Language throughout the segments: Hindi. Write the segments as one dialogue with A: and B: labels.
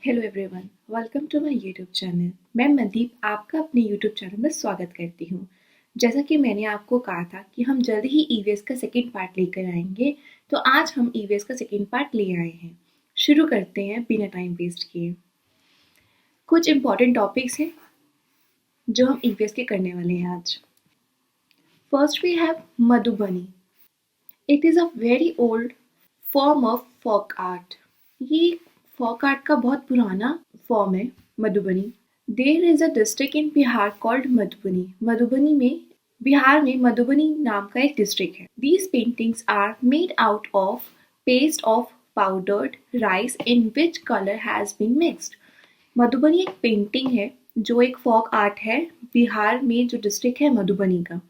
A: Hello everyone, welcome to my YouTube channel. मैं मनदीप आपका अपने यूट्यूब चैनल में स्वागत करती हूँ। जैसा कि मैंने आपको कहा था कि हम जल्द ही ईवीएस का सेकंड पार्ट लेकर आएंगे, तो आज हम ईवीएस का सेकंड पार्ट ले आए हैं। शुरू करते हैं बिना टाइम वेस्ट किए। कुछ इम्पॉर्टेंट टॉपिक्स हैं जो हम ईवीएस के करने वाले हैं आज। First we have Madhubani. It is a very old form of folk art. ये फोक आर्ट का बहुत पुराना फॉर्म है Madhubani. There is a district in Bihar called Madhubani. Madhubani में बिहार में मधुबनी नाम का एक डिस्ट्रिक्ट है। These paintings are made out of paste of powdered rice in which colour has been mixed. Madhubani एक पेंटिंग है जो एक फोक आर्ट है बिहार में, जो डिस्ट्रिक्ट है मधुबनी का।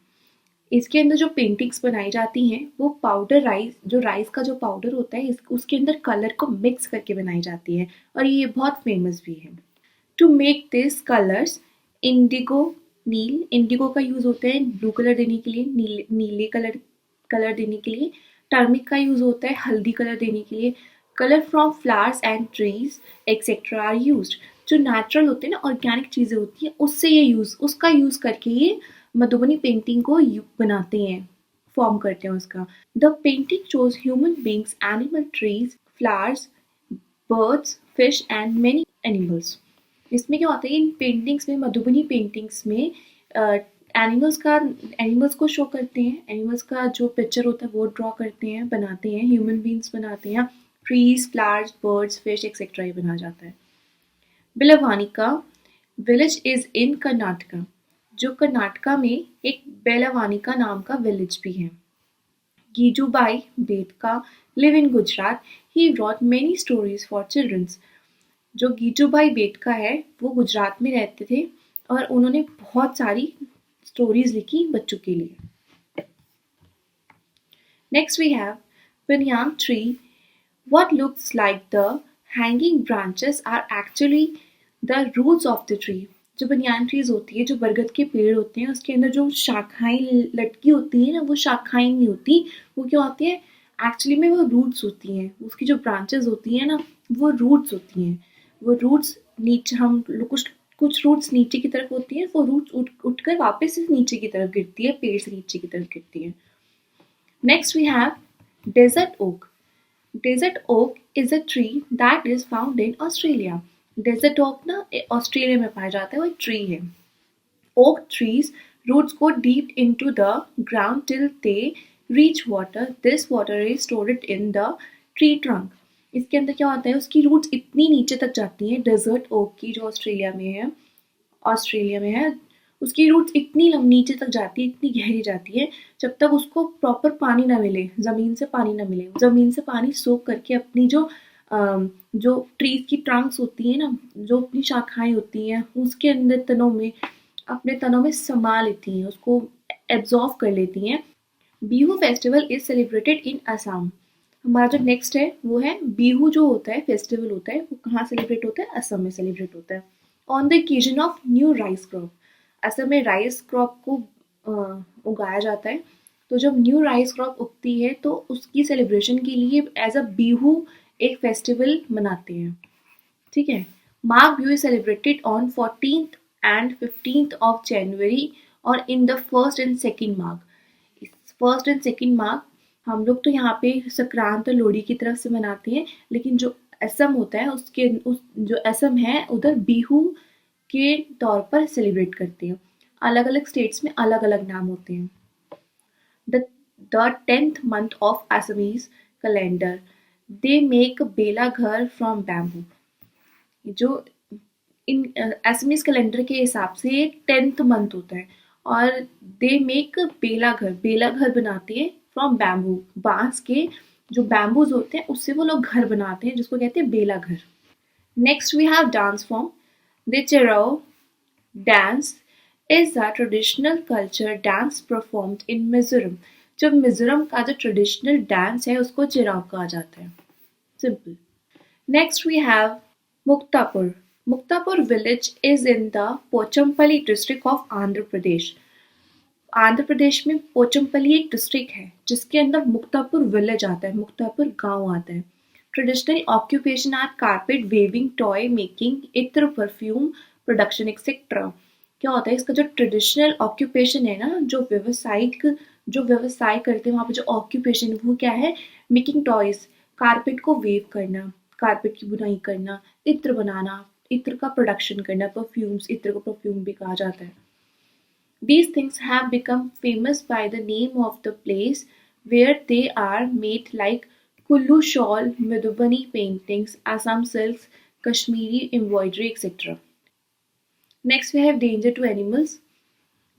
A: इसके अंदर जो पेंटिंग्स बनाई जाती हैं वो पाउडर राइस, जो राइस का जो पाउडर होता है उसके अंदर कलर को मिक्स करके बनाई जाती है, और ये बहुत फेमस भी है। To make this colours indigo नील, इंडिगो का यूज होता है ब्लू कलर देने के लिए, नीले कलर देने के लिए। टर्मिक का यूज होता है हल्दी कलर देने के लिए। Colour from flowers and trees etcetera are used. जो नेचुरल होते हैं ना, ऑर्गेनिक चीजें होती हैं, उसका यूज करके ये मधुबनी पेंटिंग को बनाते हैं, फॉर्म करते हैं उसका। The painting shows human beings, animal, trees, flowers, birds, fish and many animals. इसमें क्या होता है, इन पेंटिंग्स में, मधुबनी पेंटिंग्स में एनिमल्स को शो करते हैं। एनिमल्स का जो पिक्चर होता है वो ड्रॉ करते हैं, बनाते हैं। ह्यूमन बींग्स बनाते हैं। Trees, flowers, birds, fish etcetera ये बना जाता है। बेलवानिका विलेज इज इन कर्नाटका। जो कर्नाटका में एक बेलवानिका नाम का विलेज भी है। गीजूबाई Badheka live in Gujarat. He wrote many stories for children's। जो गीजूबाई बेटका है वो गुजरात में रहते थे और उन्होंने बहुत सारी स्टोरीज लिखी बच्चों के लिए। Next we have banyan tree. What looks like the hanging branches are actually the roots of the tree। जो बनियान ट्रीज होती है, जो बरगद के पेड़ होते हैं, उसके अंदर जो शाखाएं लटकी होती है ना, वो शाखाएं नहीं होती, वो क्या होती है एक्चुअली में, वो रूट्स होती हैं। उसकी जो ब्रांचेस होती हैं ना, वो रूट्स होती हैं। वो रूट्स नीचे, कुछ रूट्स नीचे की तरफ होती हैं, वो रूट्स उठकर वापस से नीचे की तरफ गिरती है, पेड़ से नीचे की तरफ गिरती है। Next we have desert oak. Desert oak is a tree that is found in Australia। Desert oak ना ऑस्ट्रेलिया में पाया जाता है, वो एक ट्री है। Oak trees roots go deep into the ground till they reach water। This water is stored in the tree trunk। इसके अंदर क्या होता है, उसकी रूट्स इतनी नीचे तक जाती हैं, डेजर्ट ओक की जो ऑस्ट्रेलिया में है, उसकी रूट्स इतनी नीचे तक जाती है, इतनी गहरी जाती है, जब तक उसको प्रॉपर पानी ना मिले, ज़मीन से पानी ना मिले। ज़मीन से पानी सोख करके अपनी जो ट्रीज की ट्रंक्स होती हैं ना, जो अपनी शाखाएं होती हैं, उसके अंदर अपने तनों में समा लेती हैं, उसको एब्जॉर्व कर लेती हैं। Bihu festival is celebrated in Assam. हमारा जो नेक्स्ट है वो है बिहू, जो होता है फेस्टिवल होता है, वो कहाँ सेलिब्रेट होता है, असम में सेलिब्रेट होता है। On the occasion of new rice crop. Assam में राइस क्रॉप को उगाया जाता है, तो जब न्यू राइस क्रॉप उगती है तो उसकी सेलिब्रेशन के लिए एज अ बिहू एक फेस्टिवल मनाते हैं। ठीक है। Magh Bihu is celebrated on 14th and 15th of January और in the first and second Magh. First and second Magh हम लोग तो यहाँ पे संक्रांत और लोहड़ी की तरफ से मनाते हैं, लेकिन जो असम होता है जो असम है उधर बिहू के तौर पर सेलिब्रेट करते हैं। अलग अलग स्टेट्स में अलग अलग नाम होते हैं। The 10th month of Assamese calendar they make बेला घर फ्रॉम बैम्बू। जो इन असमीज कैलेंडर के हिसाब से 10th मंथ होता है, और दे मेक बेला घर बनाते हैं फ्रॉम बैम्बू। बांस के जो बैम्बूज होते हैं उससे वो लोग घर बनाते हैं, जिसको कहते हैं बेला घर। Next we have dance form. The Cheraw dance is a traditional culture dance performed in Mizoram. जो मिजोरम का जो ट्रेडिशनल डांस है उसको चेराओ कहा जाता है। Simple. Next we have Muktapur. Muktapur village is in the Pochampally district of Andhra Pradesh. Andhra Pradesh में पोचमपल्ली एक डिस्ट्रिक्ट है जिसके अंदर मुक्तापुर विलेज आता है, मुक्तापुर गांव आता है। Traditional occupation are carpet weaving, toy making, इत्र, परफ्यूम प्रोडक्शन एक्सेट्रा। क्या होता है इसका जो ट्रेडिशनल ऑक्यूपेशन है ना, जो व्यवसाय करते हैं वहाँ पे जो ऑक्यूपेशन वो क्या है, मेकिंग टॉयज, कारपेट को वेव करना, कारपेट की बुनाई करना, इत्र बनाना, इत्र का प्रोडक्शन करना, परफ्यूम्स, इत्र को परफ्यूम भी कहा जाता है। These things have become famous by the name of the place where they are made, like Kullu shawl, Madhubani paintings, Assam silks, Kashmiri embroidery, etc. Next we have danger to animals.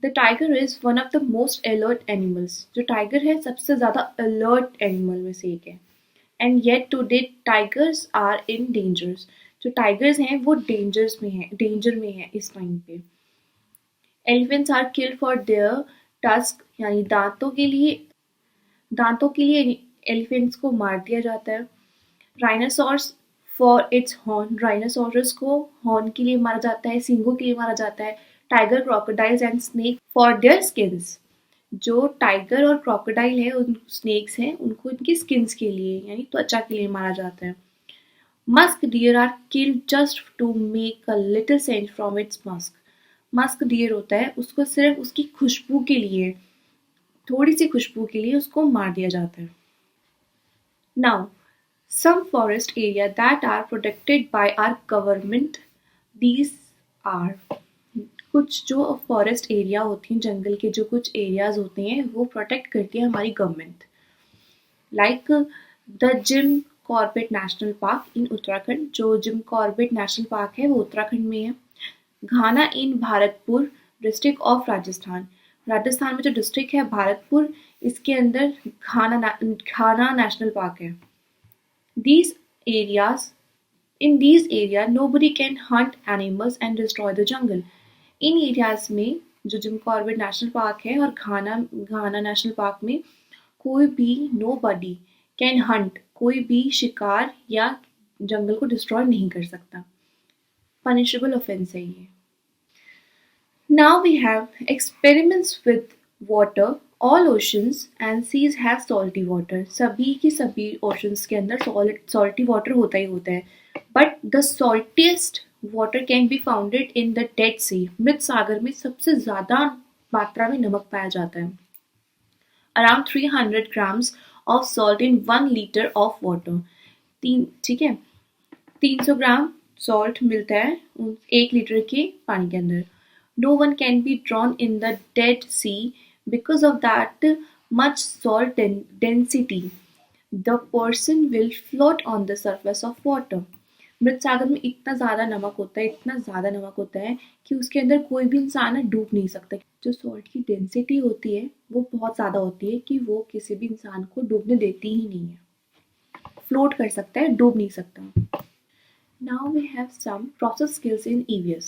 A: The tiger is one of the most alert animals. जो tiger है सबसे ज़्यादा alert animal में से एक है. And yet today tigers are in dangers. जो tigers हैं वो danger में है इस टाइम पे. Elephants are killed for their tusk, यानी दांतों के लिए एलिफेंट्स को मार दिया जाता है। Rhinoceros for its horn, rhinoceros को हॉर्न के लिए मारा जाता है, सींगों के लिए मारा जाता है। Tiger, crocodiles and snake for their skins, जो टाइगर और क्रोकोडाइल है, उन स्नेक्स हैं, उनको इनकी स्किन्स के लिए यानी त्वचा के लिए मारा जाता है। Musk deer are killed just to make a little scent from its musk. Musk deer होता है, उसको सिर्फ उसकी खुशबू के लिए, थोड़ी सी खुशबू के लिए उसको मार दिया जाता है। Now some forest area that are protected by our government, these are, कुछ जो फॉरेस्ट एरिया होती हैं, जंगल के जो कुछ एरियाज होते हैं वो प्रोटेक्ट करती है हमारी government. Like the Jim Corbett national park इन उत्तराखंड, जो जिम कॉर्बेट नेशनल पार्क है वो उत्तराखंड में है। घाना इन भारतपुर डिस्ट्रिक्ट ऑफ राजस्थान, राजस्थान में जो डिस्ट्रिक्ट है भारतपुर, इसके अंदर घाना नेशनल पार्क है। These areas, in these area nobody can hunt animals and destroy the jungle. In areas में जो जिम कॉर्बेट नेशनल पार्क है और घाना नेशनल पार्क में कोई भी nobody can hunt, कोई भी शिकार या जंगल को डिस्ट्रॉय नहीं कर सकता। पनिशेबल ऑफेंस है ये। Now we have experiments with water. All oceans and seas have salty water. सभी की सभी oceans के अंदर salty water होता ही होता है. But the saltiest water can be found in the Dead Sea. मृत सागर में सबसे ज़्यादा मात्रा में नमक पाया जाता है. Around 300 grams of salt in 1 liter of water. ठीक है, 300 ग्राम सॉल्ट मिलता है 1 लीटर के पानी के अंदर. No one can be drawn in the Dead Sea because of that much salt density. The person will float on the surface of water. मृत सागर में इतना ज़्यादा नमक होता है कि उसके अंदर कोई भी इंसान डूब नहीं सकता. जो सॉल्ट की डेंसिटी होती है वो बहुत ज़्यादा होती है कि वो किसी भी इंसान को डूबने देती ही नहीं है. फ्लोट कर सकता है, डूब नहीं सकता. Now we have some process skills in EVS.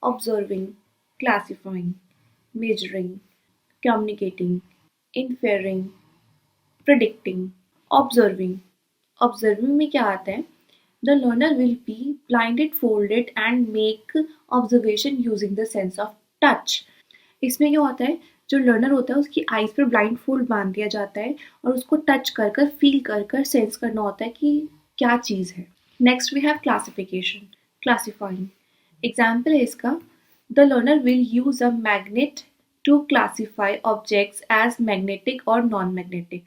A: Observing, classifying, measuring, communicating, inferring, predicting. Observing में क्या आता है? The learner will be blindfolded and make observation using the sense of touch. इसमें क्या होता है, जो लर्नर होता है उसकी आईज पर ब्लाइंड फोल्ड बांध दिया जाता है और उसको टच कर कर फील कर कर सेंस करना होता है कि क्या चीज़ है. Next we have classification, classifying. Example है इसका, the learner will use a magnet to classify objects as magnetic और नॉन मैग्नेटिक.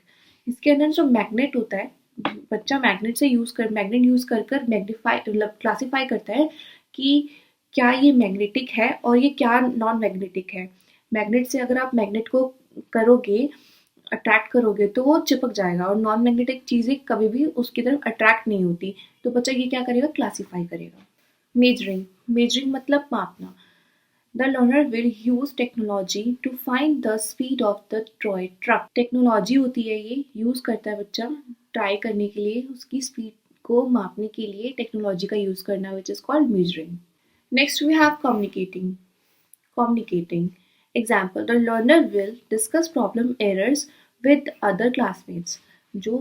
A: इसके अंदर जो मैग्नेट होता है, बच्चा मैग्नेट यूज कर मैग्नीफाई मतलब क्लासीफाई करता है कि क्या ये मैग्नेटिक है और ये क्या नॉन मैग्नेटिक है. मैग्नेट से अगर आप मैग्नेट को करोगे, अट्रैक्ट करोगे तो वो चिपक जाएगा और नॉन मैग्नेटिक चीज़ें कभी भी उसकी तरफ अट्रैक्ट नहीं होती. तो बच्चा ये क्या करेगा, क्लासीफाई करेगा. मेजरिंग मतलब मापना. The learner will use technology to find the speed of the toy truck. Technology होती है, ये यूज करता है बच्चा ट्राई करने के लिए, उसकी स्पीड को मापने के लिए टेक्नोलॉजी का यूज करना, which is called measuring. Next we have communicating. Example, the learner will discuss problem errors with other classmates. जो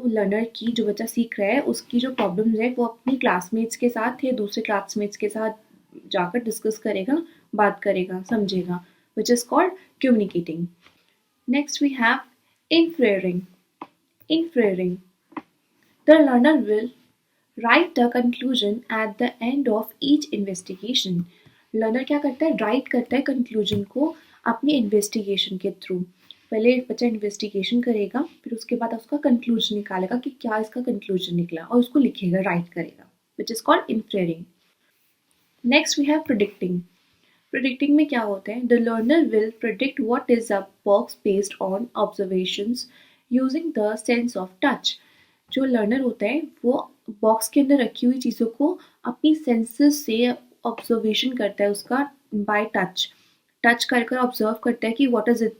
A: बच्चा सीख रहा है उसकी जो प्रॉब्लम्स है वो अपनी क्लासमेट्स के साथ या दूसरे क्लासमेट्स के साथ जाकर डिस्कस करेगा, बात करेगा, समझेगा, which is called communicating. Next we have inferring. The learner will right the conclusion at the end of each investigation. Learner क्या करता है, राइट करता है कंक्लूजन को अपनी इन्वेस्टिगेशन के थ्रू। पहले बच्चा इन्वेस्टिगेशन करेगा, फिर उसके बाद उसका कंक्लूजन निकालेगा कि क्या इसका कंक्लूजन निकला, और उसको लिखेगा, राइट करेगा, which is called inferring. Next we have predicting. Predicting में क्या होता है, the learner will predict what is a box based on observations using the sense of touch. जो लर्नर होता है वो बॉक्स के अंदर रखी हुई चीज़ों को अपनी सेंसेस से ऑब्जर्वेशन करता है, उसका बाय टच, टच कर कर ऑब्जर्व करता है कि व्हाट इज इट,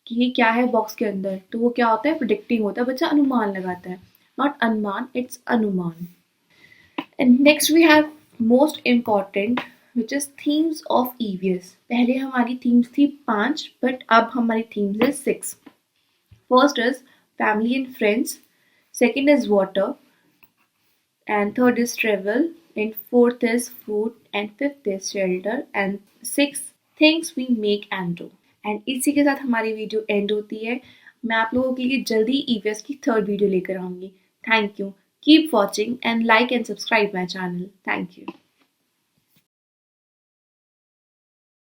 A: कि ये क्या है बॉक्स के अंदर। तो वो क्या होता है, प्रिडिक्टिंग होता है, बच्चा अनुमान लगाता है, नॉट अनुमान, इट्स अनुमान। And next we have most important which is themes of EVS. पहले हमारी थीम्स थी 5, बट अब हमारी थीम्स है 6। First is family and friends, second is water, and third is travel, and fourth is food, and fifth is shelter, and sixth things we make and do। And इसी के साथ हमारी वीडियो एंड होती है। मैं आप लोगों के लिए जल्दी ईवीएस की 3rd वीडियो लेकर आऊंगी। Thank you, keep watching and like and subscribe my channel. Thank you.